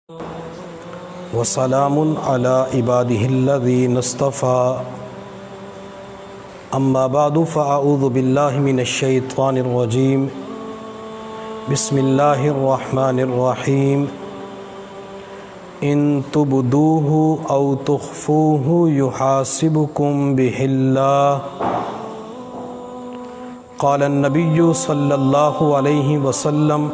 وسلام علی عباده الذین اصطفى اما بعد فاعوذ باللہ من الشیطان الرجیم بسم اللہ الرحمن الرحیم ان تبدوه او تخفوه يحاسبكم به اللہ قال النبی صلی اللہ علیہ وسلم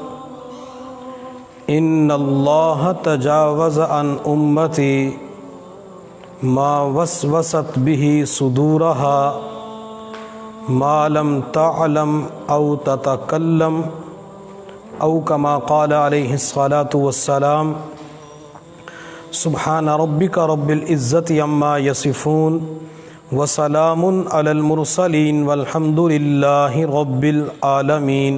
ان اللہ تجاوز عن امتی ما وسوست به صدورها ما لم تعلم او تتکلم او کما قال علیہ الصلاة والسلام سبحان ربک رب العزت عما یصفون وسلام علی المرسلین والحمد للہ رب العالمین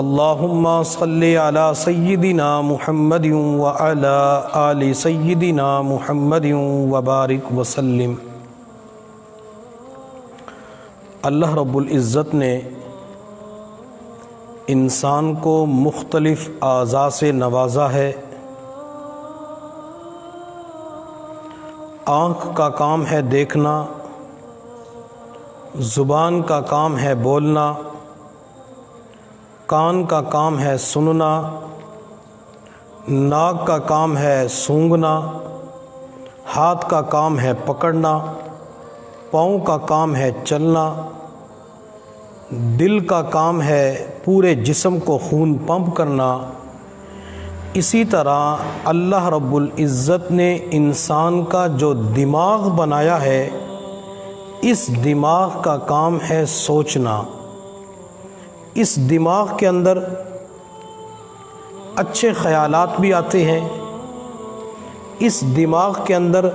اللہم صلی علی سیدنا محمد وعلی آل سیدنا محمد وبارک وسلم۔ اللہ رب العزت نے انسان کو مختلف اعضاء سے نوازا ہے۔ آنکھ کا کام ہے دیکھنا، زبان کا کام ہے بولنا، کان کا کام ہے سننا، ناک کا کام ہے سونگھنا، ہاتھ کا کام ہے پکڑنا، پاؤں کا کام ہے چلنا، دل کا کام ہے پورے جسم کو خون پمپ کرنا۔ اسی طرح اللہ رب العزت نے انسان کا جو دماغ بنایا ہے، اس دماغ کا کام ہے سوچنا۔ اس دماغ کے اندر اچھے خیالات بھی آتے ہیں، اس دماغ کے اندر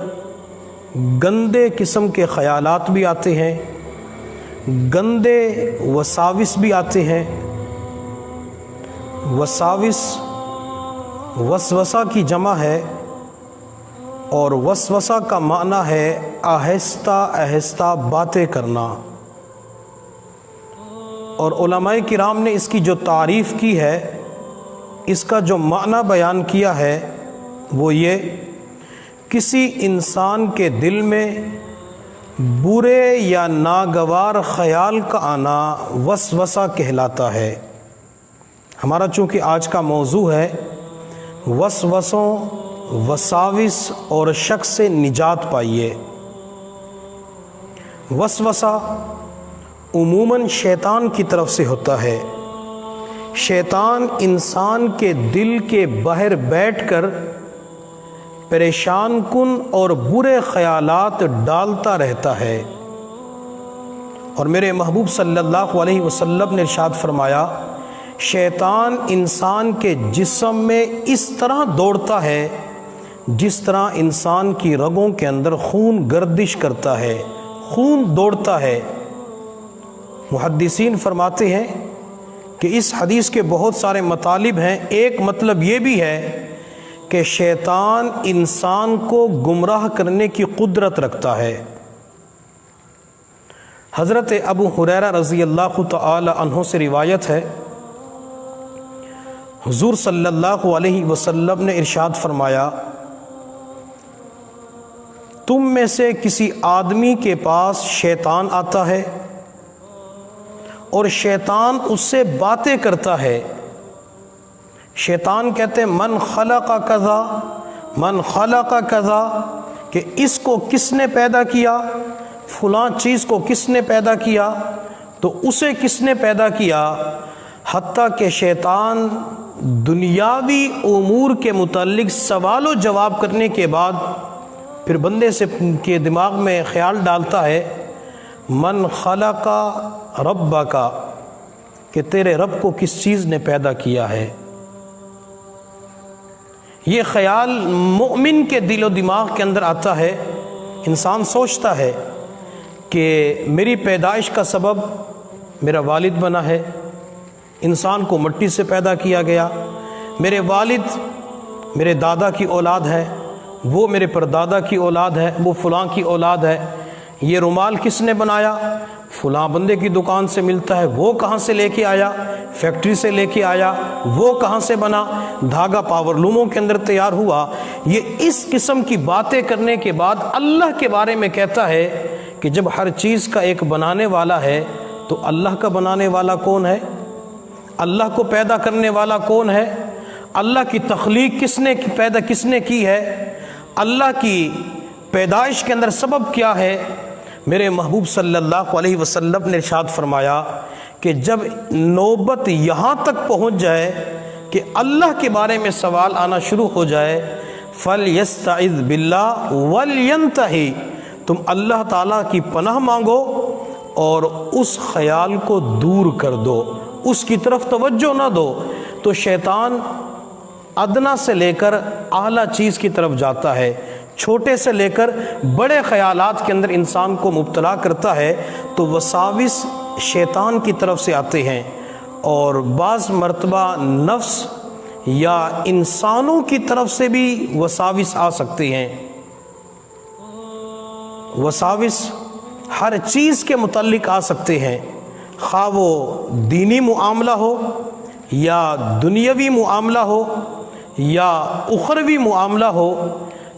گندے قسم کے خیالات بھی آتے ہیں، گندے وساوس بھی آتے ہیں۔ وساوس وسوسہ کی جمع ہے، اور وسوسہ کا معنی ہے آہستہ آہستہ باتیں کرنا۔ اور علماء کرام نے اس کی جو تعریف کی ہے، اس کا جو معنی بیان کیا ہے، وہ یہ کسی انسان کے دل میں برے یا ناگوار خیال کا آنا وسوسہ کہلاتا ہے۔ ہمارا چونکہ آج کا موضوع ہے وسوسوں، وساوس اور شک سے نجات پائیے۔ وسوسہ عموماً شیطان کی طرف سے ہوتا ہے۔ شیطان انسان کے دل کے باہر بیٹھ کر پریشان کن اور برے خیالات ڈالتا رہتا ہے۔ اور میرے محبوب صلی اللہ علیہ وسلم نے ارشاد فرمایا، شیطان انسان کے جسم میں اس طرح دوڑتا ہے جس طرح انسان کی رگوں کے اندر خون گردش کرتا ہے، خون دوڑتا ہے۔ محدثین فرماتے ہیں کہ اس حدیث کے بہت سارے مطالب ہیں۔ ایک مطلب یہ بھی ہے کہ شیطان انسان کو گمراہ کرنے کی قدرت رکھتا ہے۔ حضرت ابو ہریرہ رضی اللہ تعالی عنہ سے روایت ہے، حضور صلی اللہ علیہ وسلم نے ارشاد فرمایا، تم میں سے کسی آدمی کے پاس شیطان آتا ہے اور شیطان اس سے باتیں کرتا ہے۔ شیطان کہتے ہیں من خلق کذا، من خلق کذا، کہ اس کو کس نے پیدا کیا، فلاں چیز کو کس نے پیدا کیا، تو اسے کس نے پیدا کیا، حتیٰ کہ شیطان دنیاوی امور کے متعلق سوال و جواب کرنے کے بعد پھر بندے سے کے دماغ میں خیال ڈالتا ہے من خلق ربک، کہ تیرے رب کو کس چیز نے پیدا کیا ہے۔ یہ خیال مومن کے دل و دماغ کے اندر آتا ہے۔ انسان سوچتا ہے کہ میری پیدائش کا سبب میرا والد بنا ہے، انسان کو مٹی سے پیدا کیا گیا، میرے والد میرے دادا کی اولاد ہے، وہ میرے پردادا کی اولاد ہے، وہ فلاں کی اولاد ہے۔ یہ رومال کس نے بنایا، فلاں بندے کی دکان سے ملتا ہے، وہ کہاں سے لے کے آیا، فیکٹری سے لے کے آیا، وہ کہاں سے بنا، دھاگا پاور لوموں کے اندر تیار ہوا۔ یہ اس قسم کی باتیں کرنے کے بعد اللہ کے بارے میں کہتا ہے کہ جب ہر چیز کا ایک بنانے والا ہے تو اللہ کا بنانے والا کون ہے؟ اللہ کو پیدا کرنے والا کون ہے؟ اللہ کی تخلیق کس نے کی ہے؟ اللہ کی پیدائش کے اندر سبب کیا ہے؟ میرے محبوب صلی اللہ علیہ وسلم نے ارشاد فرمایا کہ جب نوبت یہاں تک پہنچ جائے کہ اللہ کے بارے میں سوال آنا شروع ہو جائے، فَلْيَسْتَعِذْ بِاللَّهِ وَلْيَنْتَهِ، تم اللہ تعالیٰ کی پناہ مانگو اور اس خیال کو دور کر دو، اس کی طرف توجہ نہ دو۔ تو شیطان ادنا سے لے کر اعلیٰ چیز کی طرف جاتا ہے، چھوٹے سے لے کر بڑے خیالات کے اندر انسان کو مبتلا کرتا ہے۔ تو وساوس شیطان کی طرف سے آتے ہیں، اور بعض مرتبہ نفس یا انسانوں کی طرف سے بھی وساوس آ سکتے ہیں۔ وساوس ہر چیز کے متعلق آ سکتے ہیں، خواہ وہ دینی معاملہ ہو یا دنیاوی معاملہ ہو یا اخروی معاملہ ہو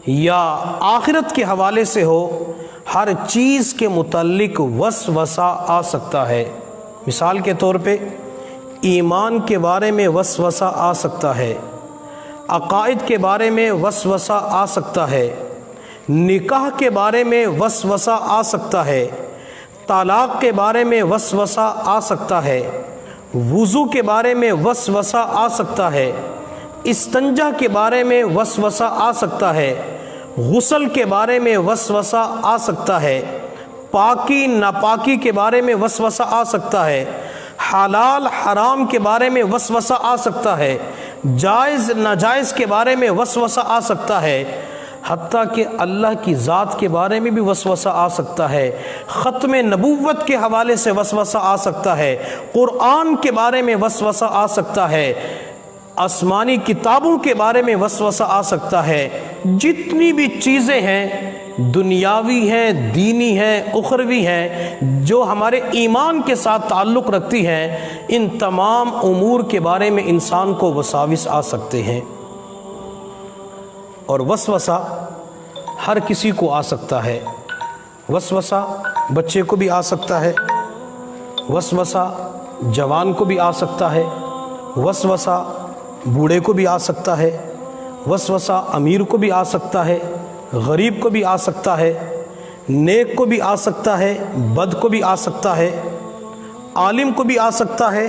یا آخرت کے حوالے سے ہو، ہر چیز کے متعلق وسوسہ آ سکتا ہے۔ مثال کے طور پہ ایمان کے بارے میں وسوسہ آ سکتا ہے، عقائد کے بارے میں وسوسہ آ سکتا ہے، نکاح کے بارے میں وسوسہ آ سکتا ہے، طلاق کے بارے میں وسوسہ آ سکتا ہے، وضو کے بارے میں وسوسہ آ سکتا ہے، استنجا کے بارے میں وسوسہ آ سکتا ہے، غسل کے بارے میں وسوسہ آ سکتا ہے، پاکی ناپاکی کے بارے میں وسوسہ آ سکتا ہے، حلال حرام کے بارے میں وسوسہ آ سکتا ہے، جائز ناجائز کے بارے میں وسوسہ آ سکتا ہے، حتیٰ کہ اللہ کی ذات کے بارے میں بھی وسوسہ آ سکتا ہے، ختم نبوت کے حوالے سے وسوسہ آ سکتا ہے، قرآن کے بارے میں وسوسہ آ سکتا ہے، آسمانی کتابوں کے بارے میں وسوسہ آ سکتا ہے۔ جتنی بھی چیزیں ہیں، دنیاوی ہیں، دینی ہیں، اخروی ہیں، جو ہمارے ایمان کے ساتھ تعلق رکھتی ہیں، ان تمام امور کے بارے میں انسان کو وساوس آ سکتے ہیں۔ اور وسوسہ ہر کسی کو آ سکتا ہے۔ وسوسہ بچے کو بھی آ سکتا ہے، وسوسہ جوان کو بھی آ سکتا ہے، وسوسہ بوڑھے کو بھی آ سکتا ہے، وسوسہ امیر کو بھی آ سکتا ہے، غریب کو بھی آ سکتا ہے، نیک کو بھی آ سکتا ہے، بد کو بھی آ سکتا ہے، عالم کو بھی آ سکتا ہے،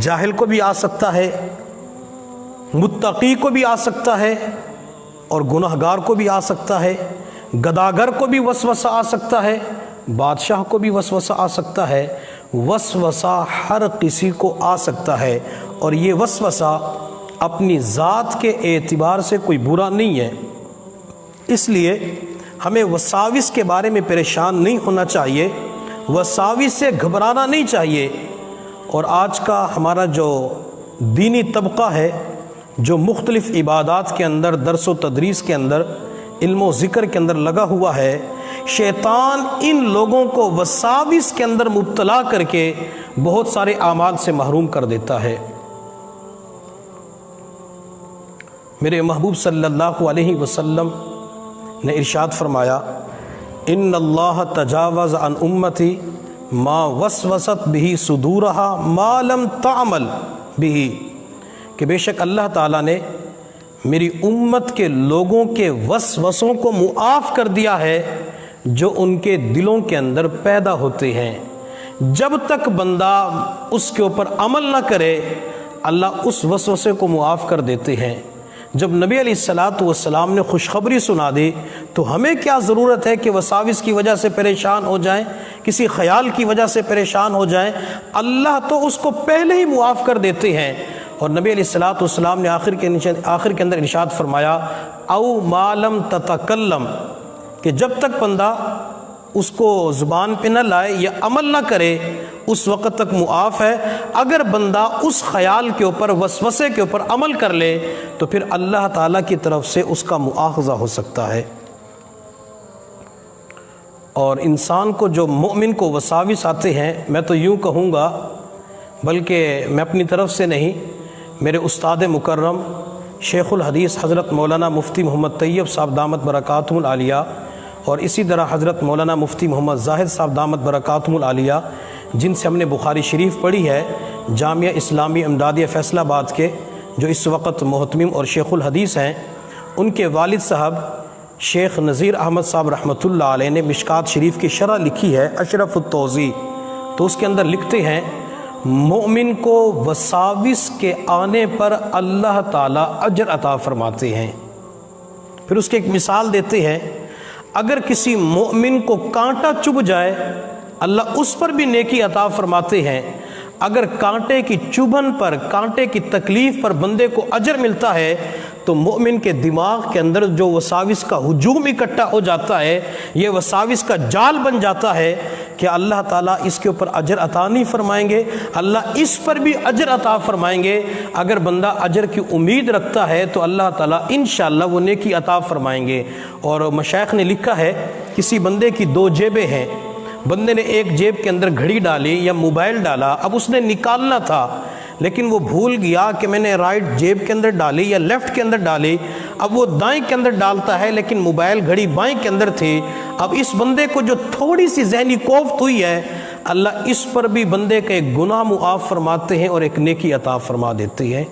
جاہل کو بھی آ سکتا ہے، متقی کو بھی آ سکتا ہے اور گناہگار کو بھی آ سکتا ہے، گداگر کو بھی وسوسہ آ سکتا ہے، بادشاہ کو بھی وسوسہ آ سکتا ہے۔ وسوسہ ہر کسی کو آ سکتا ہے، اور یہ وسوسہ اپنی ذات کے اعتبار سے کوئی برا نہیں ہے۔ اس لیے ہمیں وساوس کے بارے میں پریشان نہیں ہونا چاہیے، وساوس سے گھبرانا نہیں چاہیے۔ اور آج کا ہمارا جو دینی طبقہ ہے، جو مختلف عبادات کے اندر، درس و تدریس کے اندر، علم و ذکر کے اندر لگا ہوا ہے، شیطان ان لوگوں کو وساوس کے اندر مبتلا کر کے بہت سارے اعمال سے محروم کر دیتا ہے۔ میرے محبوب صلی اللہ علیہ وسلم نے ارشاد فرمایا، ان اللہ تجاوز عن امتی ما وسوست به صدورها ما لم تعمل به، کہ بے شک اللہ تعالیٰ نے میری امت کے لوگوں کے وسوسوں کو معاف کر دیا ہے جو ان کے دلوں کے اندر پیدا ہوتے ہیں۔ جب تک بندہ اس کے اوپر عمل نہ کرے، اللہ اس وسوسے کو معاف کر دیتے ہیں۔ جب نبی علیہ السلام نے خوشخبری سنا دی تو ہمیں کیا ضرورت ہے کہ وساوس کی وجہ سے پریشان ہو جائیں، کسی خیال کی وجہ سے پریشان ہو جائیں؟ اللہ تو اس کو پہلے ہی معاف کر دیتے ہیں۔ اور نبی علیہ السلام نے آخر کے اندر ارشاد فرمایا، او ما لم تتکلم، کہ جب تک بندہ اس کو زبان پہ نہ لائے یا عمل نہ کرے اس وقت تک معاف ہے۔ اگر بندہ اس خیال کے اوپر، وسوسے کے اوپر عمل کر لے تو پھر اللہ تعالیٰ کی طرف سے اس کا مؤاخذہ ہو سکتا ہے۔ اور انسان کو جو مومن کو وساوس آتے ہیں، میں تو یوں کہوں گا، بلکہ میں اپنی طرف سے نہیں، میرے استاد مکرم شیخ الحدیث حضرت مولانا مفتی محمد طیب صاحب دامت برکاتہم العالیہ، اور اسی طرح حضرت مولانا مفتی محمد زاہد صاحب دامت برکاتہم العالیہ، جن سے ہم نے بخاری شریف پڑھی ہے، جامعہ اسلامی امدادیہ فیصل آباد کے، جو اس وقت محتمم اور شیخ الحدیث ہیں، ان کے والد صاحب شیخ نذیر احمد صاحب رحمۃ اللہ علیہ نے مشکات شریف کی شرح لکھی ہے اشرف التوضیح، تو اس کے اندر لکھتے ہیں مومن کو وساوس کے آنے پر اللہ تعالیٰ اجر عطا فرماتے ہیں۔ پھر اس کی ایک مثال دیتے ہیں، اگر کسی مومن کو کانٹا چبھ جائے اللہ اس پر بھی نیکی عطا فرماتے ہیں۔ اگر کانٹے کی چبھن پر، کانٹے کی تکلیف پر بندے کو اجر ملتا ہے، تو مومن کے دماغ کے اندر جو وساوس کا ہجوم اکٹھا ہو جاتا ہے، یہ وساوس کا جال بن جاتا ہے کہ اللہ تعالیٰ اس کے اوپر اجر عطا نہیں فرمائیں گے، اللہ اس پر بھی اجر عطا فرمائیں گے۔ اگر بندہ اجر کی امید رکھتا ہے تو اللہ تعالیٰ انشاءاللہ وہ نیکی عطا فرمائیں گے۔ اور مشائخ نے لکھا ہے، کسی بندے کی دو جیبیں ہیں، بندے نے ایک جیب کے اندر گھڑی ڈالی یا موبائل ڈالا، اب اس نے نکالنا تھا لیکن وہ بھول گیا کہ میں نے رائٹ جیب کے اندر ڈالی یا لیفٹ کے اندر ڈالی، اب وہ دائیں کے اندر ڈالتا ہے لیکن موبائل گھڑی بائیں کے اندر تھی۔ اب اس بندے کو جو تھوڑی سی ذہنی کوفت ہوئی ہے، اللہ اس پر بھی بندے کا ایک گناہ معاف فرماتے ہیں اور ایک نیکی عطا فرما دیتے ہیں۔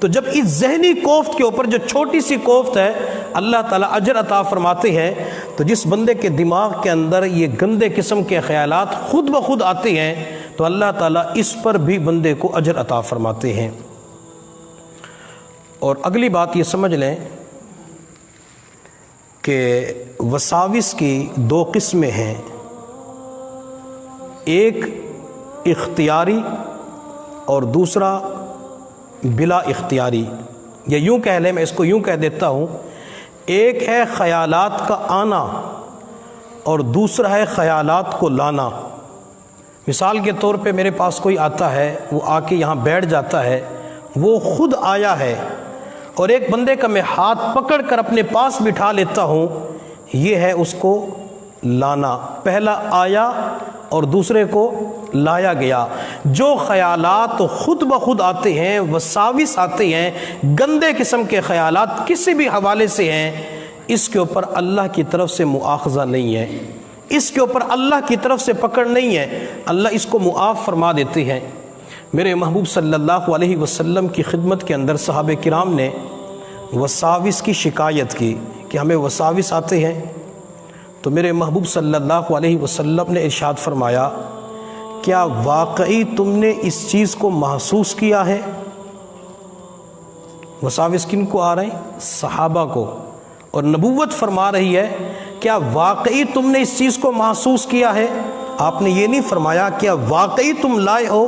تو جب اس ذہنی کوفت کے اوپر جو چھوٹی سی کوفت ہے اللہ تعالیٰ اجر عطا فرماتے ہیں، تو جس بندے کے دماغ کے اندر یہ گندے قسم کے خیالات خود بخود آتے ہیں تو اللہ تعالیٰ اس پر بھی بندے کو اجر عطا فرماتے ہیں۔ اور اگلی بات یہ سمجھ لیں کہ وساوس کی دو قسمیں ہیں، ایک اختیاری اور دوسرا بلا اختیاری، یا یوں کہہ لیں، میں اس کو یوں کہہ دیتا ہوں، ایک ہے خیالات کا آنا اور دوسرا ہے خیالات کو لانا۔ مثال کے طور پہ میرے پاس کوئی آتا ہے، وہ آ کے یہاں بیٹھ جاتا ہے، وہ خود آیا ہے، اور ایک بندے کا میں ہاتھ پکڑ کر اپنے پاس بٹھا لیتا ہوں، یہ ہے اس کو لانا، پہلا آیا اور دوسرے کو لایا گیا۔ جو خیالات خود بخود آتے ہیں، وساوس آتے ہیں، گندے قسم کے خیالات کسی بھی حوالے سے ہیں، اس کے اوپر اللہ کی طرف سے مؤاخذہ نہیں ہے، اس کے اوپر اللہ کی طرف سے پکڑ نہیں ہے، اللہ اس کو معاف فرما دیتے ہیں۔ میرے محبوب صلی اللہ علیہ وسلم کی خدمت کے اندر صحابہ کرام نے وساوس کی شکایت کی کہ ہمیں وساوس آتے ہیں، تو میرے محبوب صلی اللہ علیہ وسلم نے ارشاد فرمایا، کیا واقعی تم نے اس چیز کو محسوس کیا ہے؟ وساوس کن کو آ رہے ہیں؟ صحابہ کو، اور نبوت فرما رہی ہے کیا واقعی تم نے اس چیز کو محسوس کیا ہے؟ آپ نے یہ نہیں فرمایا کیا واقعی تم لائے ہو،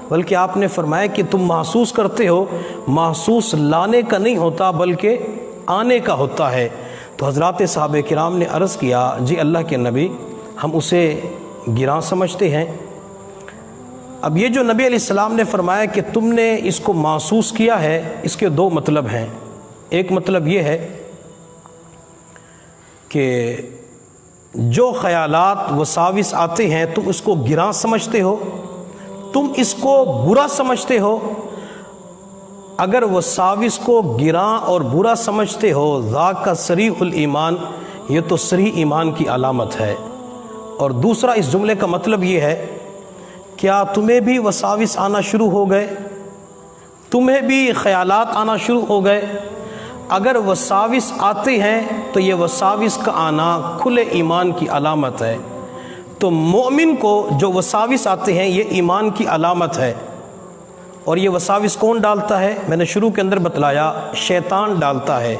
بلکہ آپ نے فرمایا کہ تم محسوس کرتے ہو۔ محسوس لانے کا نہیں ہوتا بلکہ آنے کا ہوتا ہے۔ تو حضرات صحابہ کرام نے عرض کیا، جی اللہ کے نبی، ہم اسے گراں سمجھتے ہیں۔ اب یہ جو نبی علیہ السلام نے فرمایا کہ تم نے اس کو محسوس کیا ہے، اس کے دو مطلب ہیں۔ ایک مطلب یہ ہے کہ جو خیالات وساوس آتے ہیں تم اس کو گراں سمجھتے ہو، تم اس کو برا سمجھتے ہو۔ اگر وساوس کو گراں اور برا سمجھتے ہو، ذاک کا صریح الایمان، یہ تو صریح ایمان کی علامت ہے۔ اور دوسرا اس جملے کا مطلب یہ ہے، کیا تمہیں بھی وساوس آنا شروع ہو گئے؟ تمہیں بھی خیالات آنا شروع ہو گئے؟ اگر وساوس آتے ہیں تو یہ وساوس کا آنا کھلے ایمان کی علامت ہے۔ تو مومن کو جو وساوس آتے ہیں یہ ایمان کی علامت ہے۔ اور یہ وساوس کون ڈالتا ہے؟ میں نے شروع کے اندر بتلایا، شیطان ڈالتا ہے۔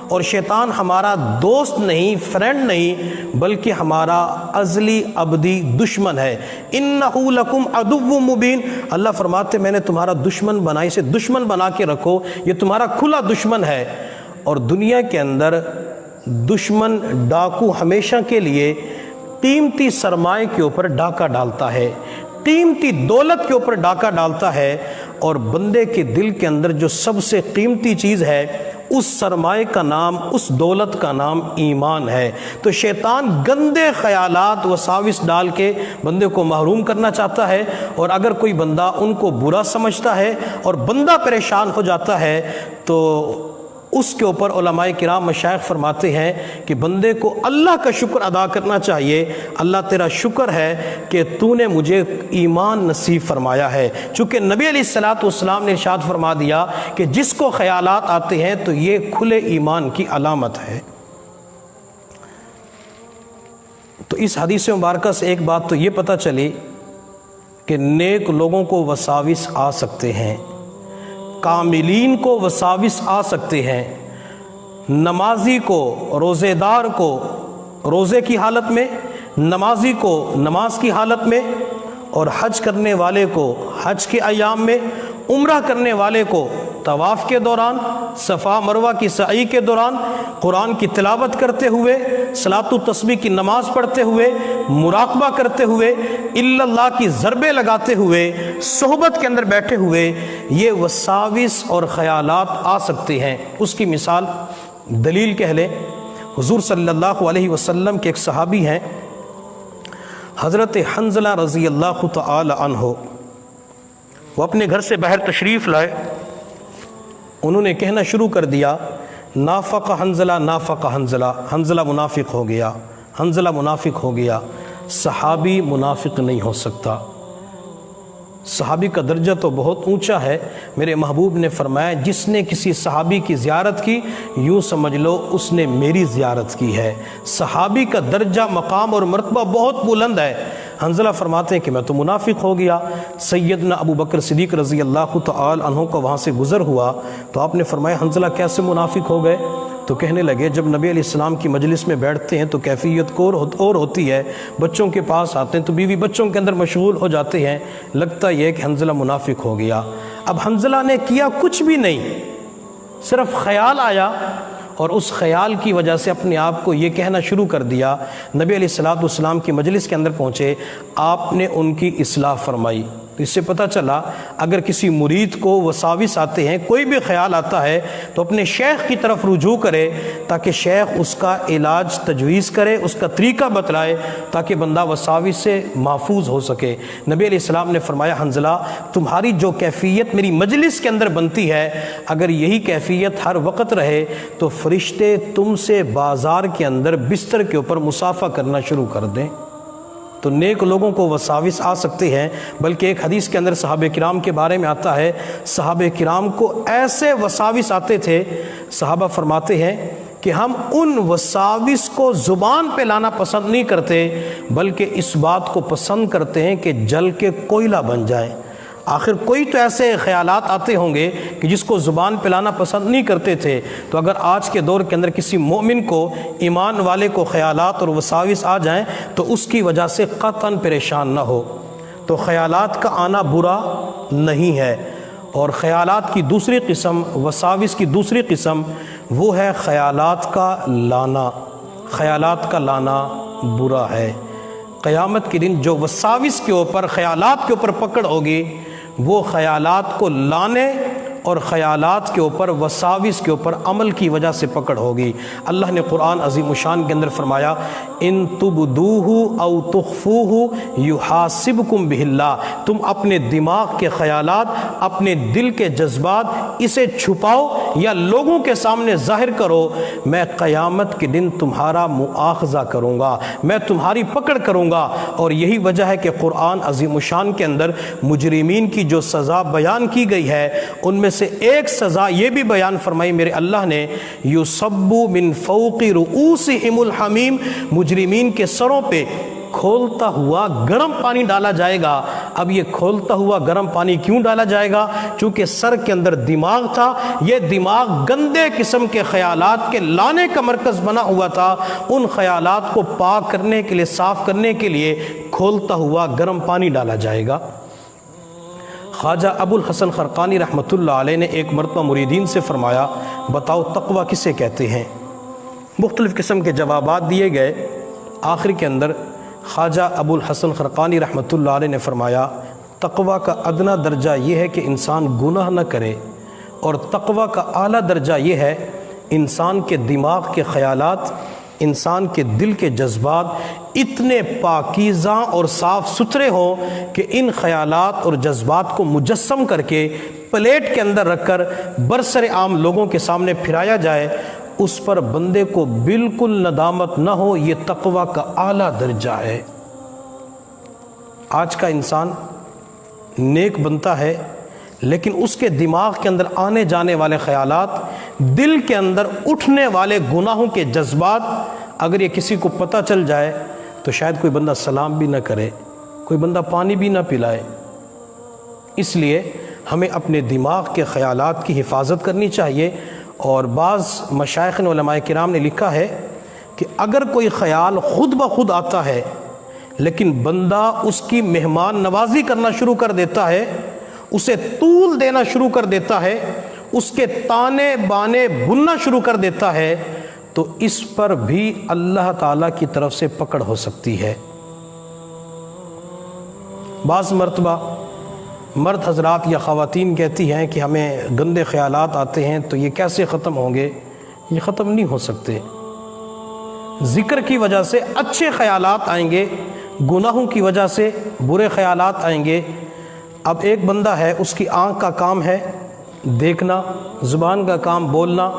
اور شیطان ہمارا دوست نہیں، فرینڈ نہیں، بلکہ ہمارا ازلی ابدی دشمن ہے۔ اِنَّهُ لَكُمْ عَدُوٌّ مُبِينٌ، اللہ فرماتے ہیں میں نے تمہارا دشمن بنا، اسے دشمن بنا کے رکھو، یہ تمہارا کھلا دشمن ہے۔ اور دنیا کے اندر دشمن ڈاکو ہمیشہ کے لیے قیمتی سرمائے کے اوپر ڈاکہ ڈالتا ہے، قیمتی دولت کے اوپر ڈاکہ ڈالتا ہے، اور بندے کے دل کے اندر جو سب سے قیمتی چیز ہے اس سرمایہ کا نام، اس دولت کا نام ایمان ہے۔ تو شیطان گندے خیالات وساوس ڈال کے بندے کو محروم کرنا چاہتا ہے، اور اگر کوئی بندہ ان کو برا سمجھتا ہے اور بندہ پریشان ہو جاتا ہے تو اس کے اوپر علماء کرام مشائخ فرماتے ہیں کہ بندے کو اللہ کا شکر ادا کرنا چاہیے، اللہ تیرا شکر ہے کہ تو نے مجھے ایمان نصیب فرمایا ہے، چونکہ نبی علیہ السلام نے ارشاد فرما دیا کہ جس کو خیالات آتے ہیں تو یہ کھلے ایمان کی علامت ہے۔ تو اس حدیث مبارکہ سے ایک بات تو یہ پتہ چلی کہ نیک لوگوں کو وساوس آ سکتے ہیں، کاملین کو وساوس آ سکتے ہیں، نمازی کو، روزے دار کو روزے کی حالت میں، نمازی کو نماز کی حالت میں، اور حج کرنے والے کو حج کے ایام میں، عمرہ کرنے والے کو طواف کے دوران، صفا مروہ کی سعی کے دوران، قرآن کی تلاوت کرتے ہوئے، صلاۃ و تسبیح کی نماز پڑھتے ہوئے، مراقبہ کرتے ہوئے، الا اللہ کی ضربیں لگاتے ہوئے، صحبت کے اندر بیٹھے ہوئے، یہ وساوس اور خیالات آ سکتے ہیں۔ اس کی مثال دلیل کہہ لیں، حضور صلی اللہ علیہ وسلم کے ایک صحابی ہیں حضرت حنظلہ رضی اللہ تعالی عنہ، وہ اپنے گھر سے باہر تشریف لائے، انہوں نے کہنا شروع کر دیا نافق حنظلہ، نافق حنظلہ، حنظلہ منافق ہو گیا، حنظلہ منافق ہو گیا۔ صحابی منافق نہیں ہو سکتا، صحابی کا درجہ تو بہت اونچا ہے۔ میرے محبوب نے فرمایا جس نے کسی صحابی کی زیارت کی یوں سمجھ لو اس نے میری زیارت کی ہے۔ صحابی کا درجہ، مقام اور مرتبہ بہت بلند ہے۔ حنظلہ فرماتے ہیں کہ میں تو منافق ہو گیا۔ سیدنا ابو بکر صدیق رضی اللہ تعالی عنہ کو وہاں سے گزر ہوا تو آپ نے فرمایا حنظلہ کیسے منافق ہو گئے؟ تو کہنے لگے جب نبی علیہ السلام کی مجلس میں بیٹھتے ہیں تو کیفیت اور ہوتی ہے، بچوں کے پاس آتے ہیں تو بیوی بچوں کے اندر مشغول ہو جاتے ہیں، لگتا یہ کہ حنظلہ منافق ہو گیا۔ اب حنظلہ نے کیا کچھ بھی نہیں، صرف خیال آیا اور اس خیال کی وجہ سے اپنے آپ کو یہ کہنا شروع کر دیا۔ نبی علیہ السلام کی مجلس کے اندر پہنچے، آپ نے ان کی اصلاح فرمائی۔ تو اس سے پتہ چلا اگر کسی مرید کو وساوس آتے ہیں، کوئی بھی خیال آتا ہے تو اپنے شیخ کی طرف رجوع کرے تاکہ شیخ اس کا علاج تجویز کرے، اس کا طریقہ بتلائے تاکہ بندہ وساوس سے محفوظ ہو سکے۔ نبی علیہ السلام نے فرمایا حنظلہ تمہاری جو کیفیت میری مجلس کے اندر بنتی ہے، اگر یہی کیفیت ہر وقت رہے تو فرشتے تم سے بازار کے اندر بستر کے اوپر مصافحہ کرنا شروع کر دیں۔ تو نیک لوگوں کو وساوس آ سکتے ہیں، بلکہ ایک حدیث کے اندر صحابہ کرام کے بارے میں آتا ہے صحابہ کرام کو ایسے وساوس آتے تھے، صحابہ فرماتے ہیں کہ ہم ان وساوس کو زبان پہ لانا پسند نہیں کرتے بلکہ اس بات کو پسند کرتے ہیں کہ جل کے کوئلہ بن جائیں۔ آخر کوئی تو ایسے خیالات آتے ہوں گے کہ جس کو زبان پہ لانا پسند نہیں کرتے تھے، تو اگر آج کے دور کے اندر کسی مومن کو، ایمان والے کو خیالات اور وساوس آ جائیں تو اس کی وجہ سے قطعاً پریشان نہ ہو۔ تو خیالات کا آنا برا نہیں ہے، اور خیالات کی دوسری قسم، وساوس کی دوسری قسم وہ ہے خیالات کا لانا۔ خیالات کا لانا برا ہے۔ قیامت کے دن جو وساوس کے اوپر، خیالات کے اوپر پکڑ ہوگی، وہ خیالات کو لانے اور خیالات کے اوپر، وساوس کے اوپر عمل کی وجہ سے پکڑ ہوگی۔ اللہ نے قرآن عظیم الشان کے اندر فرمایا ان تبدوہ او تخفوہ یحاسبکم بہ اللہ، تم اپنے دماغ کے خیالات، اپنے دل کے جذبات، اسے چھپاؤ یا لوگوں کے سامنے ظاہر کرو، میں قیامت کے دن تمہارا مؤاخذہ کروں گا، میں تمہاری پکڑ کروں گا۔ اور یہی وجہ ہے کہ قرآن عظیم الشان کے اندر مجرمین کی جو سزا بیان کی گئی ہے ان میں سے ایک سزا یہ بھی بیان فرمائی میرے اللہ نے، یصب من فوق رؤوسہم الحمیم، مجرمین کے سروں پہ کھولتا ہوا گرم پانی ڈالا جائے گا۔ اب یہ کھولتا ہوا گرم پانی کیوں ڈالا جائے گا؟ چونکہ سر کے اندر دماغ تھا، یہ دماغ گندے قسم کے خیالات کے لانے کا مرکز بنا ہوا تھا، ان خیالات کو پاک کرنے کے لیے، صاف کرنے کے لیے کھولتا ہوا گرم پانی ڈالا جائے گا۔ خواجہ ابو الحسن خرقانی رحمۃ اللہ علیہ نے ایک مرتبہ مریدین سے فرمایا بتاؤ تقوی کسے کہتے ہیں؟ مختلف قسم کے جوابات دیے گئے، آخر کے اندر خواجہ ابو الحسن خرقانی رحمۃ اللہ علیہ نے فرمایا تقوی کا ادنا درجہ یہ ہے کہ انسان گناہ نہ کرے، اور تقوی کا اعلیٰ درجہ یہ ہے انسان کے دماغ کے خیالات، انسان کے دل کے جذبات اتنے پاکیزہ اور صاف ستھرے ہوں کہ ان خیالات اور جذبات کو مجسم کر کے پلیٹ کے اندر رکھ کر برسر عام لوگوں کے سامنے پھرایا جائے، اس پر بندے کو بالکل ندامت نہ ہو، یہ تقویٰ کا اعلیٰ درجہ ہے۔ آج کا انسان نیک بنتا ہے، لیکن اس کے دماغ کے اندر آنے جانے والے خیالات، دل کے اندر اٹھنے والے گناہوں کے جذبات، اگر یہ کسی کو پتہ چل جائے تو شاید کوئی بندہ سلام بھی نہ کرے، کوئی بندہ پانی بھی نہ پلائے۔ اس لیے ہمیں اپنے دماغ کے خیالات کی حفاظت کرنی چاہیے، اور بعض مشائخ علماء کرام نے لکھا ہے کہ اگر کوئی خیال خود بخود آتا ہے لیکن بندہ اس کی مہمان نوازی کرنا شروع کر دیتا ہے، اسے طول دینا شروع کر دیتا ہے، اس کے تانے بانے بننا شروع کر دیتا ہے، تو اس پر بھی اللہ تعالیٰ کی طرف سے پکڑ ہو سکتی ہے۔ بعض مرتبہ مرد حضرات یا خواتین کہتی ہیں کہ ہمیں گندے خیالات آتے ہیں تو یہ کیسے ختم ہوں گے؟ یہ ختم نہیں ہو سکتے۔ ذکر کی وجہ سے اچھے خیالات آئیں گے، گناہوں کی وجہ سے برے خیالات آئیں گے۔ اب ایک بندہ ہے، اس کی آنکھ کا کام ہے دیکھنا، زبان کا کام بولنا،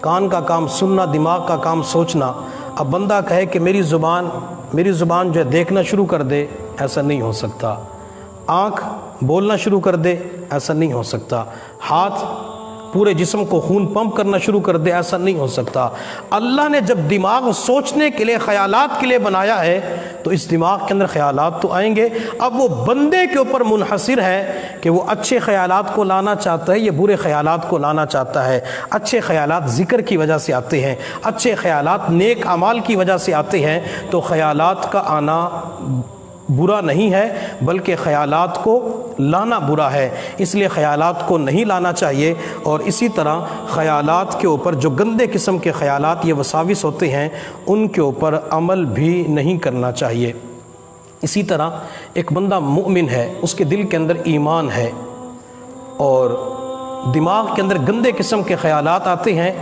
کان کا کام سننا، دماغ کا کام سوچنا۔ اب بندہ کہے کہ میری زبان جو ہے دیکھنا شروع کر دے، ایسا نہیں ہو سکتا۔ آنکھ بولنا شروع کر دے، ایسا نہیں ہو سکتا۔ ہاتھ پورے جسم کو خون پمپ کرنا شروع کر دے، ایسا نہیں ہو سکتا۔ اللہ نے جب دماغ سوچنے کے لیے، خیالات کے لیے بنایا ہے تو اس دماغ کے اندر خیالات تو آئیں گے۔ اب وہ بندے کے اوپر منحصر ہے کہ وہ اچھے خیالات کو لانا چاہتا ہے یا برے خیالات کو لانا چاہتا ہے۔ اچھے خیالات ذکر کی وجہ سے آتے ہیں، اچھے خیالات نیک اعمال کی وجہ سے آتے ہیں، تو خیالات کا آنا برا نہیں ہے، بلکہ خیالات کو لانا برا ہے۔ اس لیے خیالات کو نہیں لانا چاہیے، اور اسی طرح خیالات کے اوپر جو گندے قسم کے خیالات یہ وساوس ہوتے ہیں ان کے اوپر عمل بھی نہیں کرنا چاہیے۔ اسی طرح ایک بندہ مومن ہے، اس کے دل کے اندر ایمان ہے اور دماغ کے اندر گندے قسم کے خیالات آتے ہیں،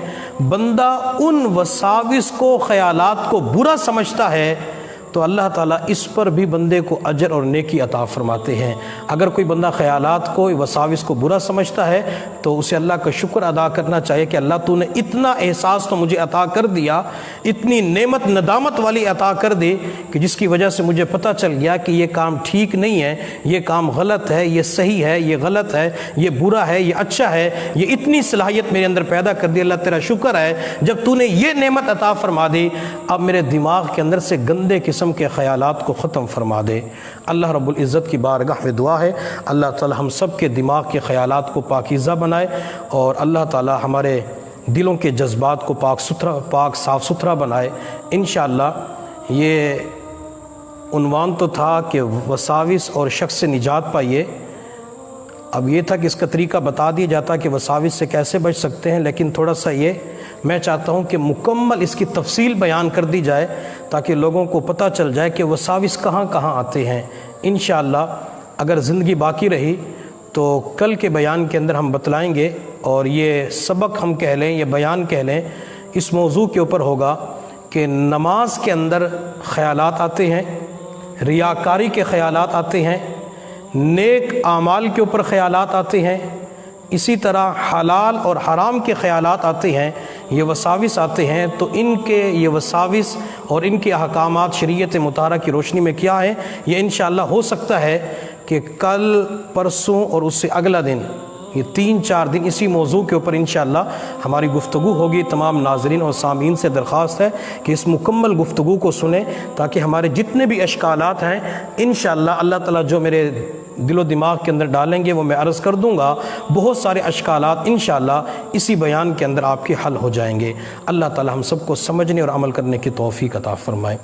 بندہ ان وساوس کو، خیالات کو برا سمجھتا ہے تو اللہ تعالیٰ اس پر بھی بندے کو اجر اور نیکی عطا فرماتے ہیں۔ اگر کوئی بندہ خیالات کو، وساوس کو برا سمجھتا ہے تو اسے اللہ کا شکر ادا کرنا چاہیے کہ اللہ تو نے اتنا احساس تو مجھے عطا کر دیا، اتنی نعمت ندامت والی عطا کر دی کہ جس کی وجہ سے مجھے پتہ چل گیا کہ یہ کام ٹھیک نہیں ہے، یہ کام غلط ہے، یہ صحیح ہے، یہ غلط ہے، یہ برا ہے، یہ اچھا ہے۔ یہ اتنی صلاحیت میرے اندر پیدا کر دی، اللہ تیرا شکر ہے جب تو نے یہ نعمت عطا فرما دی، اب میرے دماغ کے اندر سے گندے قسم کے خیالات کو ختم فرما دے۔ اللہ رب العزت کی بارگاہ میں دعا ہے اللہ تعالی ہم سب کے دماغ کے خیالات کو پاکیزہ بنائے، اور اللہ تعالی ہمارے دلوں کے جذبات کو پاک صاف ستھرا بنائے۔ انشاءاللہ یہ عنوان تو تھا کہ وساوس اور شک سے نجات پائیے، اب یہ تھا کہ اس کا طریقہ بتا دیا جاتا کہ وساوس سے کیسے بچ سکتے ہیں، لیکن تھوڑا سا یہ میں چاہتا ہوں کہ مکمل اس کی تفصیل بیان کر دی جائے تاکہ لوگوں کو پتہ چل جائے کہ وساوس کہاں کہاں آتے ہیں۔ انشاءاللہ اگر زندگی باقی رہی تو کل کے بیان کے اندر ہم بتلائیں گے، اور یہ سبق ہم کہہ لیں، یہ بیان کہہ لیں، اس موضوع کے اوپر ہوگا کہ نماز کے اندر خیالات آتے ہیں، ریاکاری کے خیالات آتے ہیں، نیک اعمال کے اوپر خیالات آتے ہیں، اسی طرح حلال اور حرام کے خیالات آتے ہیں، یہ وساوس آتے ہیں۔ تو ان کے یہ وساوس اور ان کے احکامات شریعت مطہرہ کی روشنی میں کیا ہیں، یہ انشاءاللہ ہو سکتا ہے کہ کل، پرسوں اور اس سے اگلا دن، یہ 3-4 دن اسی موضوع کے اوپر انشاءاللہ ہماری گفتگو ہوگی۔ تمام ناظرین اور سامعین سے درخواست ہے کہ اس مکمل گفتگو کو سنیں تاکہ ہمارے جتنے بھی اشکالات ہیں انشاءاللہ اللہ تعالیٰ جو میرے دل و دماغ کے اندر ڈالیں گے وہ میں عرض کر دوں گا، بہت سارے اشکالات انشاءاللہ اسی بیان کے اندر آپ کے حل ہو جائیں گے۔ اللہ تعالیٰ ہم سب کو سمجھنے اور عمل کرنے کی توفیق عطا فرمائے۔